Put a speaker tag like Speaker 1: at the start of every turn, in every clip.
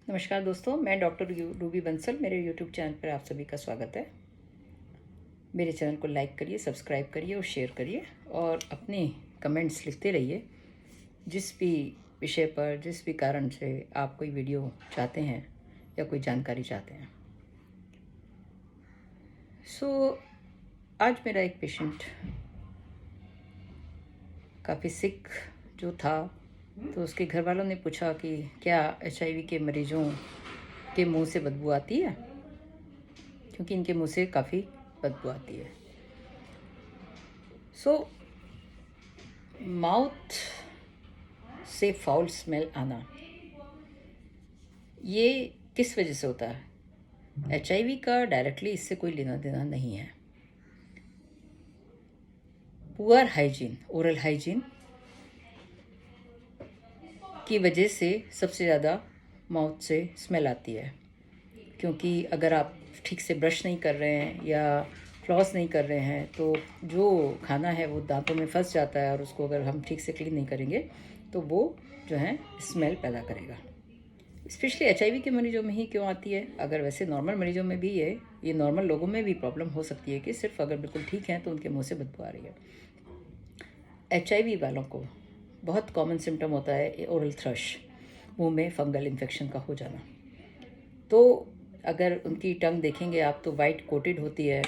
Speaker 1: नमस्कार दोस्तों, मैं डॉक्टर रूबी बंसल। मेरे यूट्यूब चैनल पर आप सभी का स्वागत है। मेरे चैनल को लाइक करिए, सब्सक्राइब करिए और शेयर करिए और अपने कमेंट्स लिखते रहिए। जिस भी विषय पर, जिस भी कारण से आप कोई वीडियो चाहते हैं या कोई जानकारी चाहते हैं। आज मेरा एक पेशेंट काफ़ी सिक जो था, तो उसके घर वालों ने पूछा कि क्या HIV के मरीजों के मुंह से बदबू आती है, क्योंकि इनके मुंह से काफ़ी बदबू आती है। माउथ से फाउल स्मेल आना, ये किस वजह से होता है? HIV का डायरेक्टली इससे कोई लेना देना नहीं है। पुअर हाइजीन, ओरल हाइजीन की वजह से सबसे ज़्यादा माउथ से स्मेल आती है, क्योंकि अगर आप ठीक से ब्रश नहीं कर रहे हैं या फ्लॉस नहीं कर रहे हैं तो जो खाना है वो दांतों में फंस जाता है, और उसको अगर हम ठीक से क्लीन नहीं करेंगे तो वो जो है स्मेल पैदा करेगा। स्पेशली HIV के मरीजों में ही क्यों आती है? अगर वैसे नॉर्मल मरीजों में भी ये नॉर्मल लोगों में भी प्रॉब्लम हो सकती है कि सिर्फ अगर बिल्कुल ठीक हैं तो उनके मुंह से बदबू आ रही है। HIV वालों को बहुत कॉमन सिम्टम होता है ओरल थ्रश, मुंह में फंगल इन्फेक्शन का हो जाना। तो अगर उनकी टंग देखेंगे आप तो वाइट कोटेड होती है,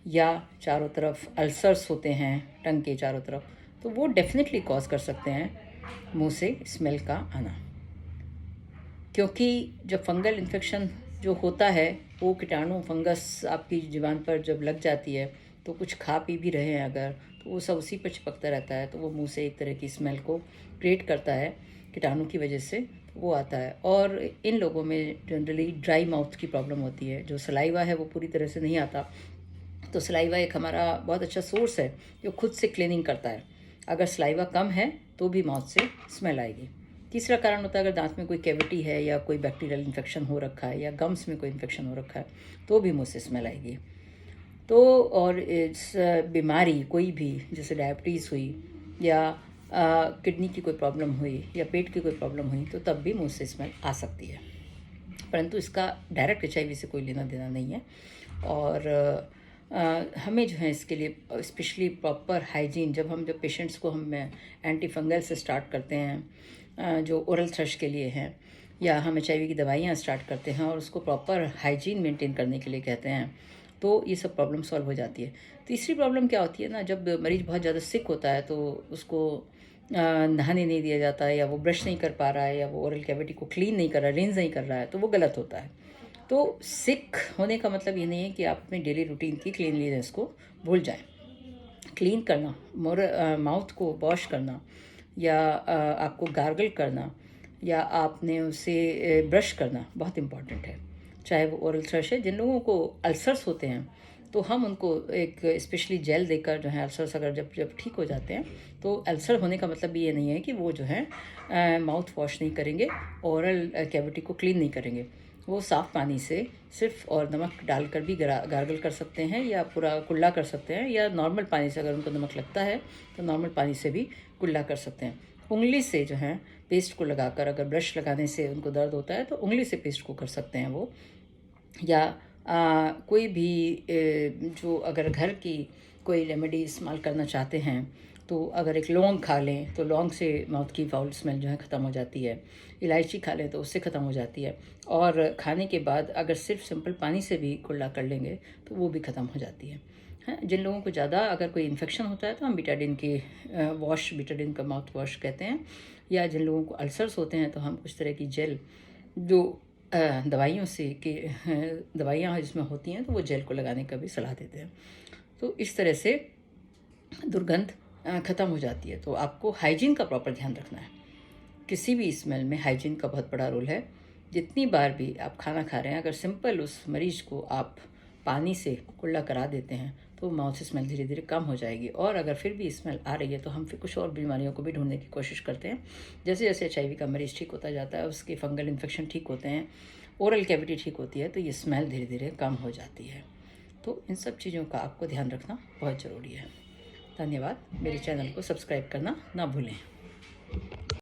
Speaker 1: या चारों तरफ अल्सर्स होते हैं टंग के चारों तरफ, तो वो डेफिनेटली कॉज कर सकते हैं मुंह से स्मेल का आना। क्योंकि जब फंगल इन्फेक्शन जो होता है, वो कीटाणु फंगस आपकी ज़ुबान पर जब लग जाती है तो कुछ खा पी भी रहे हैं अगर, तो वो सब उसी पर चिपकता रहता है, तो वो मुंह से एक तरह की स्मेल को क्रिएट करता है कीटाणु की वजह से, वो आता है। और इन लोगों में जनरली ड्राई माउथ की प्रॉब्लम होती है, जो सलाइवा है वो पूरी तरह से नहीं आता। तो सलाइवा एक हमारा बहुत अच्छा सोर्स है जो खुद से क्लीनिंग करता है। अगर सलाइवा कम है तो भी माउथ से स्मेल आएगी। तीसरा कारण होता है अगर दांत में कोई कैविटी है या कोई बैक्टीरियल इन्फेक्शन हो रखा है या गम्स में कोई इन्फेक्शन हो रखा है तो भी मुंह से स्मेल आएगी। तो और इस बीमारी कोई भी, जैसे डायबिटीज़ हुई या किडनी की कोई प्रॉब्लम हुई या पेट की कोई प्रॉब्लम हुई, तो तब भी मुंह से स्मेल आ सकती है। परंतु इसका डायरेक्ट HIV से कोई लेना देना नहीं है। और हमें जो है इसके लिए स्पेशली प्रॉपर हाइजीन, जब पेशेंट्स को हम एंटी फंगल से स्टार्ट करते हैं जो ओरल थ्रश के लिए हैं, या हम HIV की दवाइयाँ स्टार्ट करते हैं और उसको प्रॉपर हाइजीन मेंटेन करने के लिए कहते हैं, तो ये सब प्रॉब्लम सॉल्व हो जाती है। तीसरी प्रॉब्लम क्या होती है ना, जब मरीज़ बहुत ज़्यादा सिक होता है तो उसको नहाने नहीं दिया जाता है, या वो ब्रश नहीं कर पा रहा है, या वो ओरल कैविटी को क्लीन नहीं कर रहा है, रिंस नहीं कर रहा है, तो वो गलत होता है। तो सिक होने का मतलब ये नहीं है कि आप अपनी डेली रूटीन की क्लीनलीनेस को भूल जाएं। क्लीन करना, माउथ को वॉश करना, या आपको गार्गल करना, या आपने उसे ब्रश करना बहुत इम्पॉर्टेंट है, चाहे वो ओरल थ्रश है। जिन लोगों को अल्सर्स होते हैं तो हम उनको एक स्पेशली जेल देकर जो है, अल्सर्स अगर जब जब ठीक हो जाते हैं, तो अल्सर होने का मतलब भी ये नहीं है कि वो जो है माउथ वॉश नहीं करेंगे, ओरल कैविटी को क्लीन नहीं करेंगे। वो साफ़ पानी से सिर्फ और नमक डालकर भी गार्गल कर सकते हैं, या पूरा कुल्ला कर सकते हैं, या नॉर्मल पानी से अगर उनको नमक लगता है तो नॉर्मल पानी से भी कुल्ला कर सकते हैं। उंगली से जो है पेस्ट को लगाकर, अगर ब्रश लगाने से उनको दर्द होता है तो उंगली से पेस्ट को कर सकते हैं वो। या कोई भी जो अगर घर की कोई रेमेडी इस्तेमाल करना चाहते हैं, तो अगर एक लौंग खा लें तो लौंग से माउथ की फाउल स्मेल जो है ख़त्म हो जाती है। इलायची खा लें तो उससे ख़त्म हो जाती है। और खाने के बाद अगर सिर्फ सिंपल पानी से भी कुल्ला कर लेंगे तो वो भी ख़त्म हो जाती है। जिन लोगों को ज़्यादा अगर कोई इन्फेक्शन होता है तो हम बीटाडिन की बीटाडिन का माउथ वॉश कहते हैं। या जिन लोगों को अल्सर्स होते हैं तो हम कुछ तरह की जेल, जो दवाइयों से कि दवाइयाँ जिसमें होती हैं, तो वो जेल को लगाने का भी सलाह देते हैं। तो इस तरह से दुर्गंध ख़त्म हो जाती है। तो आपको हाइजीन का प्रॉपर ध्यान रखना है। किसी भी स्मेल में हाइजीन का बहुत बड़ा रोल है। जितनी बार भी आप खाना खा रहे हैं, अगर सिंपल उस मरीज़ को आप पानी से कुल्ला करा देते हैं तो माउथ से स्मेल धीरे धीरे कम हो जाएगी। और अगर फिर भी स्मेल आ रही है तो हम फिर कुछ और बीमारियों को भी ढूंढने की कोशिश करते हैं। जैसे जैसे HIV का मरीज़ ठीक होता जाता है, उसके फंगल इन्फेक्शन ठीक होते हैं, ओरल कैविटी ठीक होती है, तो ये स्मेल धीरे धीरे कम हो जाती है। तो इन सब चीज़ों का आपको ध्यान रखना बहुत ज़रूरी है। धन्यवाद। मेरे चैनल को सब्सक्राइब करना ना भूलें।